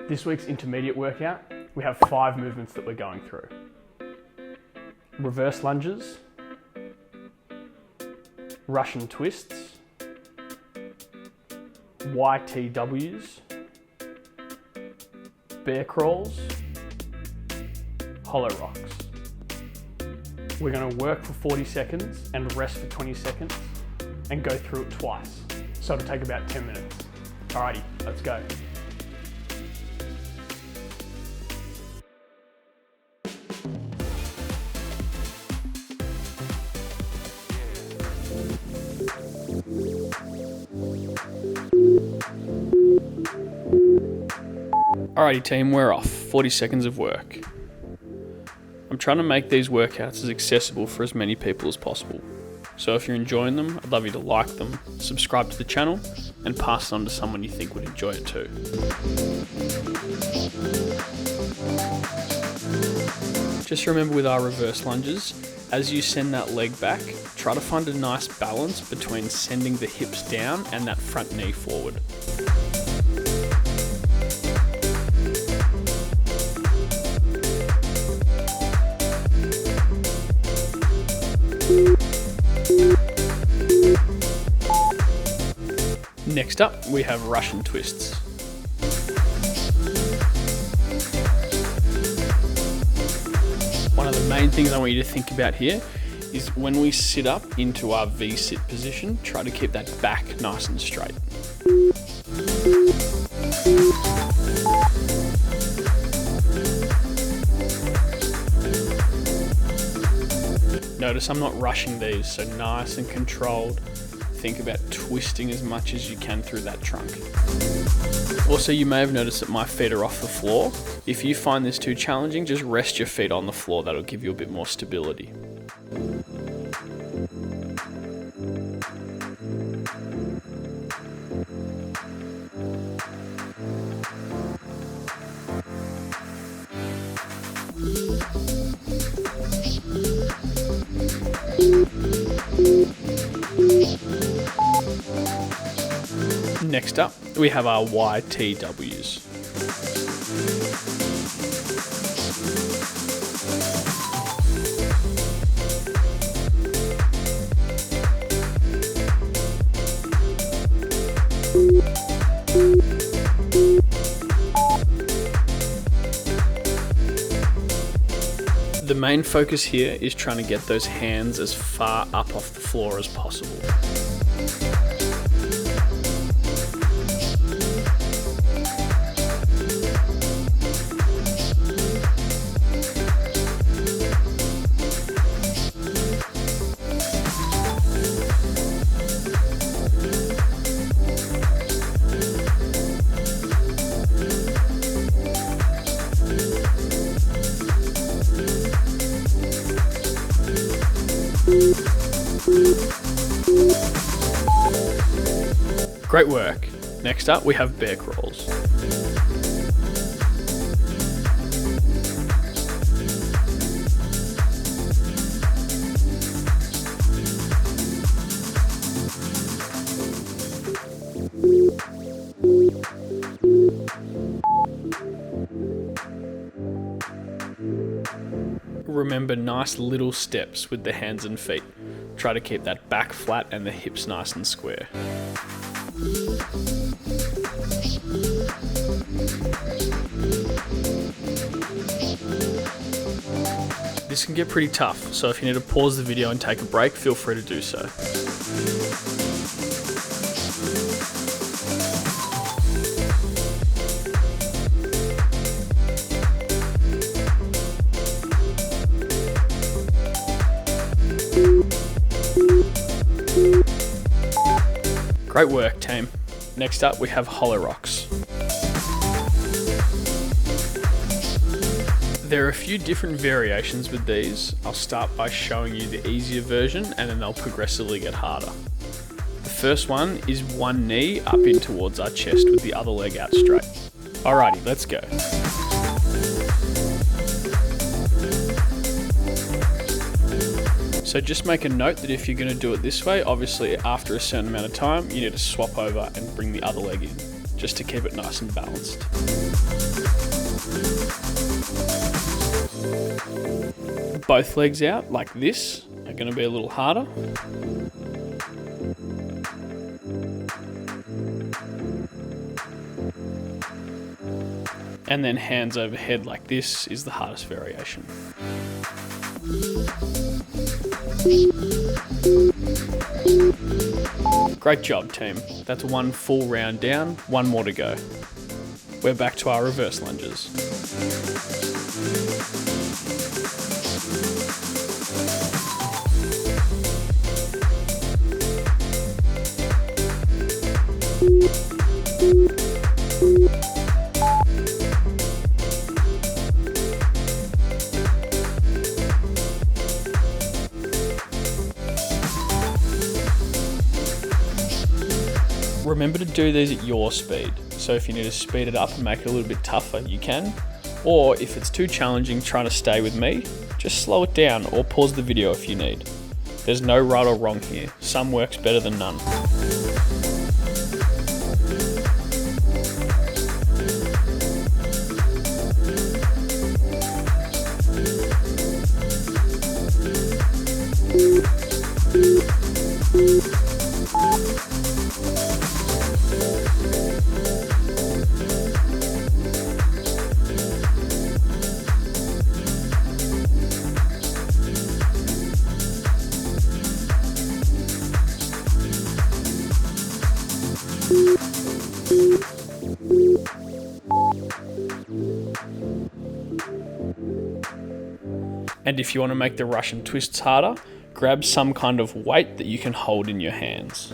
This week's intermediate workout, we have 5 movements that we're going through. Reverse lunges, Russian twists, YTWs, bear crawls, hollow rocks. We're going to work for 40 seconds and rest for 20 seconds and go through it twice. So it'll take about 10 minutes. Alrighty, let's go. Alrighty team, we're off. 40 seconds of work. I'm trying to make these workouts as accessible for as many people as possible. So if you're enjoying them, I'd love you to like them, subscribe to the channel, and pass it on to someone you think would enjoy it too. Just remember with our reverse lunges, as you send that leg back, try to find a nice balance between sending the hips down and that front knee forward. Next up, we have Russian twists. One of the main things I want you to think about here is when we sit up into our V-sit position, try to keep that back nice and straight. Notice I'm not rushing these, so nice and controlled. Think about twisting as much as you can through that trunk. Also, you may have noticed that my feet are off the floor. If you find this too challenging, just rest your feet on the floor. That'll give you a bit more stability. Next up, we have our YTWs. The main focus here is trying to get those hands as far up off the floor as possible. Great work. Next up, we have bear crawls. Remember, nice little steps with the hands and feet. Try to keep that back flat and the hips nice and square. This can get pretty tough, so if you need to pause the video and take a break, feel free to do so. Great work, team. Next up, we have hollow rocks. There are a few different variations with these. I'll start by showing you the easier version and then they'll progressively get harder. The first one is one knee up in towards our chest with the other leg out straight. Alrighty, let's go. So just make a note that if you're going to do it this way, obviously after a certain amount of time, you need to swap over and bring the other leg in, just to keep it nice and balanced. Both legs out like this are going to be a little harder. And then hands overhead like this is the hardest variation. Great job, team. That's one full round down, one more to go. We're back to our reverse lunges. Remember to do these at your speed. So if you need to speed it up and make it a little bit tougher, you can. Or if it's too challenging trying to stay with me, just slow it down or pause the video if you need. There's no right or wrong here. Some works better than none. And if you want to make the Russian twists harder, grab some kind of weight that you can hold in your hands.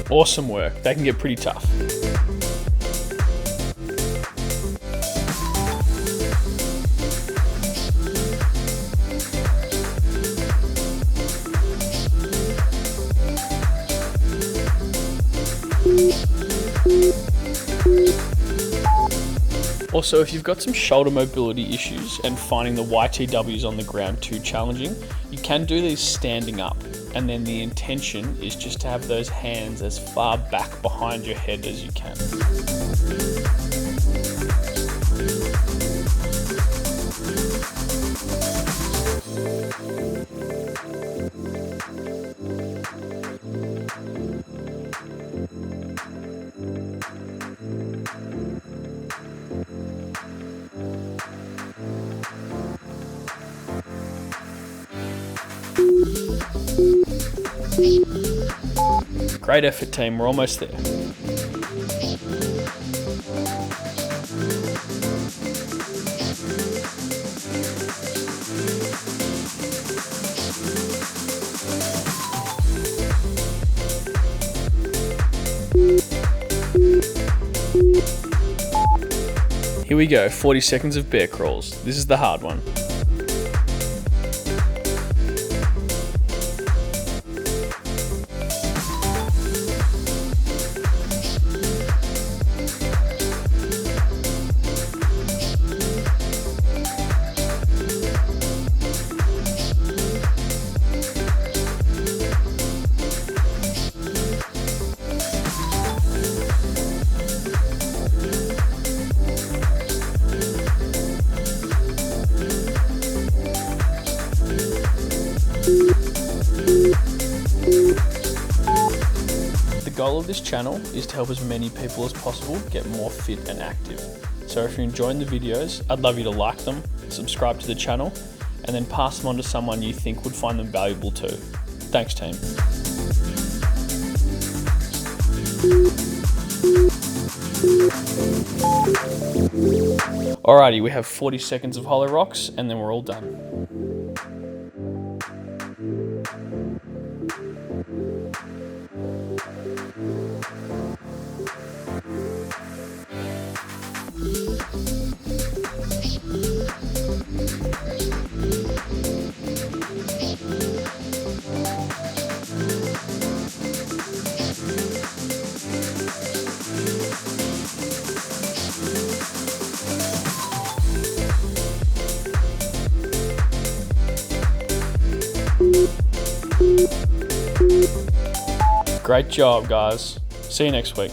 Awesome work. They can get pretty tough. Also, if you've got some shoulder mobility issues and finding the YTWs on the ground too challenging, you can do these standing up. And then the intention is just to have those hands as far back behind your head as you can. Great effort, team. We're almost there. Here we go, 40 seconds of bear crawls. This is the hard one. The goal of this channel is to help as many people as possible get more fit and active. So if you're enjoying the videos, I'd love you to like them, subscribe to the channel, and then pass them on to someone you think would find them valuable too. Thanks, team. Alrighty, we have 40 seconds of hollow rocks and then we're all done. Great job, guys. See you next week.